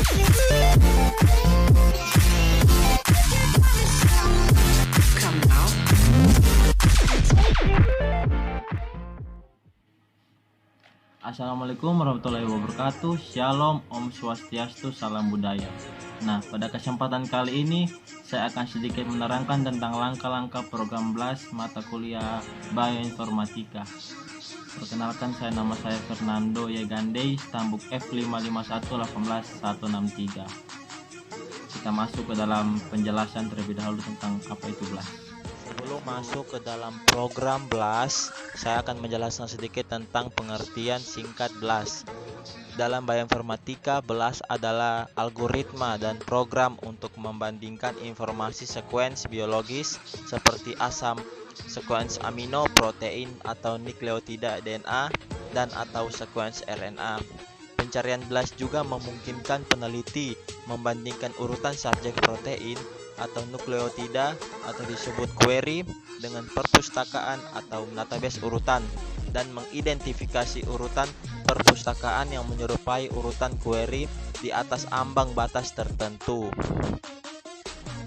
Assalamualaikum warahmatullahi wabarakatuh. Shalom, Om Swastiastu, salam budaya. Nah, pada kesempatan kali ini saya akan sedikit menerangkan tentang langkah-langkah program BLAS mata kuliah Bioinformatika. Perkenalkan, nama saya Fernando Yegandei, stambuk F55118163. Kita masuk ke dalam penjelasan terlebih dahulu tentang apa itu BLAS. Sebelum masuk ke dalam program BLAS, saya akan menjelaskan sedikit tentang pengertian singkat BLAS. Dalam bioinformatika, BLAS adalah algoritma dan program untuk membandingkan informasi sekuens biologis seperti asam, sekuens amino, protein atau nukleotida DNA, dan atau sekuens RNA. Pencarian BLAS juga memungkinkan peneliti membandingkan urutan subjek protein atau nukleotida atau disebut query dengan perpustakaan atau database urutan dan mengidentifikasi urutan perpustakaan yang menyerupai urutan query di atas ambang batas tertentu.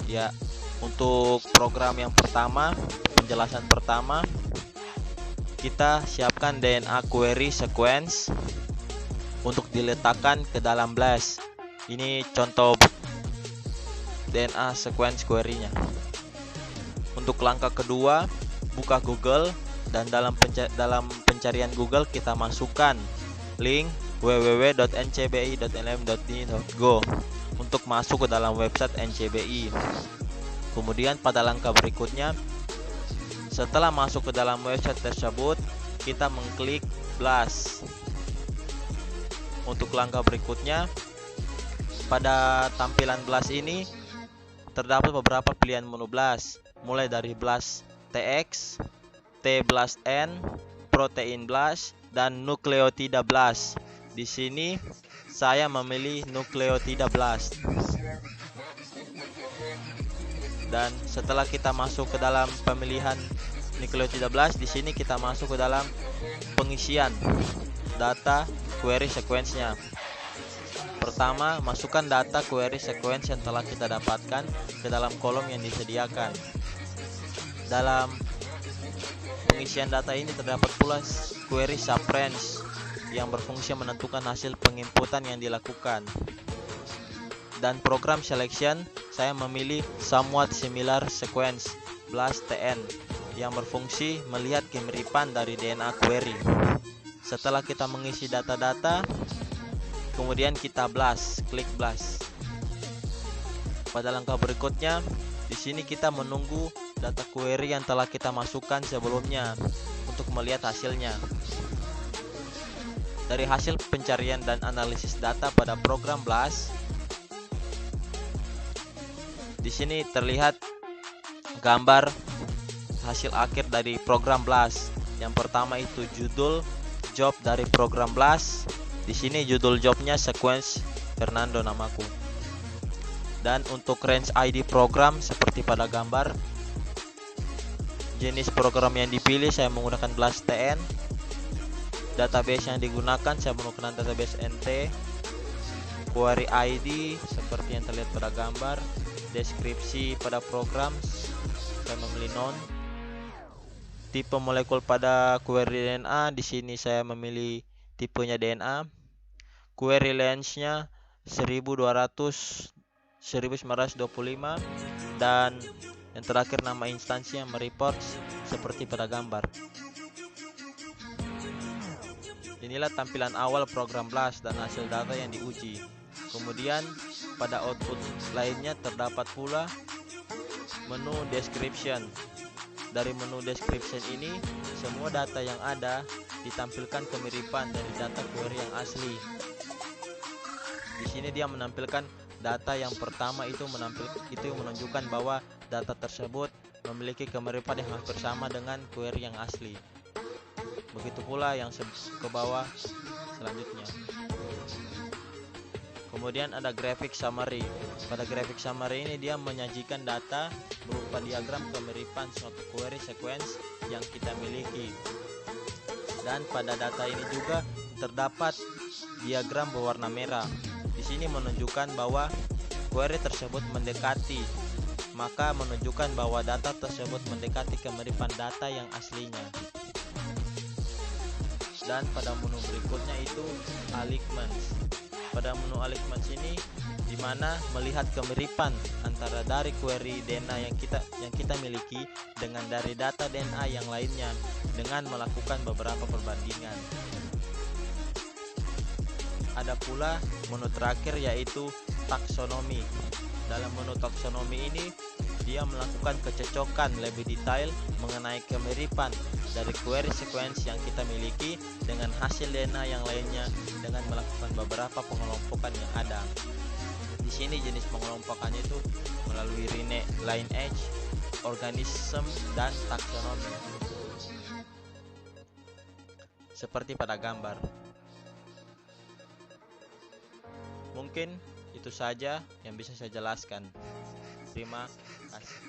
Ya, untuk program yang pertama, penjelasan pertama, kita siapkan DNA query sequence untuk diletakkan ke dalam BLAS. Ini contoh DNA sequence query-nya. Untuk langkah kedua, buka Google dan dalam pencarian Google kita masukkan link www.ncbi.nlm.ni.go untuk masuk ke dalam website NCBI. Kemudian pada langkah berikutnya, setelah masuk ke dalam website tersebut, kita mengklik BLAS. Untuk langkah berikutnya, pada tampilan BLAS ini terdapat beberapa pilihan menu BLAS, mulai dari BLAS TX, T-BLAST-N, Protein BLAS, dan Nukleotida BLAS. Di sini saya memilih Nukleotida BLAS. Dan setelah kita masuk ke dalam pemilihan Nukleotida BLAS, di sini kita masuk ke dalam pengisian data query sequence-nya. Pertama, masukkan data query sequence yang telah kita dapatkan ke dalam kolom yang disediakan. Dalam pengisian data ini terdapat pula query subrange yang berfungsi menentukan hasil penginputan yang dilakukan. Dan program selection, saya memilih somewhat similar sequence BLAST TN yang berfungsi melihat kemiripan dari DNA query. Setelah kita mengisi data-data, kemudian kita BLAS, klik BLAS. Pada langkah berikutnya, di sini kita menunggu data query yang telah kita masukkan sebelumnya untuk melihat hasilnya. Dari hasil pencarian dan analisis data pada program BLAS, di sini terlihat gambar hasil akhir dari program BLAS. Yang pertama itu judul job dari program BLAS. Di sini judul jobnya sequence Fernando namaku. Dan untuk range ID program seperti pada gambar, jenis program yang dipilih saya menggunakan BLAST TN. Database yang digunakan saya menggunakan database NT. Query ID seperti yang terlihat pada gambar. Deskripsi pada program saya memilih non. Tipe molekul pada query DNA, di sini saya memilih tipenya DNA. Query length-nya 1200 1925 dan yang terakhir nama instansi yang mereports seperti pada gambar. Inilah tampilan awal program BLAS dan hasil data yang diuji. Kemudian pada output lainnya terdapat pula menu description. Dari menu description ini, semua data yang ada ditampilkan kemiripan dari data query yang asli. Di sini dia menampilkan data yang pertama itu menunjukkan bahwa data tersebut memiliki kemiripan yang hampir sama dengan query yang asli. Begitu pula yang ke bawah selanjutnya. Kemudian ada graphic summary. Pada graphic summary ini dia menyajikan data berupa diagram kemiripan suatu query sequence yang kita miliki. Dan pada data ini juga terdapat diagram berwarna merah. Di sini menunjukkan bahwa query tersebut mendekati, maka menunjukkan bahwa data tersebut mendekati kemiripan data yang aslinya. Dan pada menu berikutnya itu alignments. Pada menu alignments ini dimana melihat kemiripan antara dari query DNA yang kita miliki dengan dari data DNA yang lainnya dengan melakukan beberapa perbandingan. Ada pula menu terakhir yaitu taksonomi. Dalam menu taksonomi ini dia melakukan kecocokan lebih detail mengenai kemiripan dari query sequence yang kita miliki dengan hasil DNA yang lainnya dengan melakukan beberapa pengelompokan yang ada. Di sini jenis pengelompokannya itu melalui lineage, organism, dan taksonomi. Seperti pada gambar. Mungkin itu saja yang bisa saya jelaskan. Terima kasih.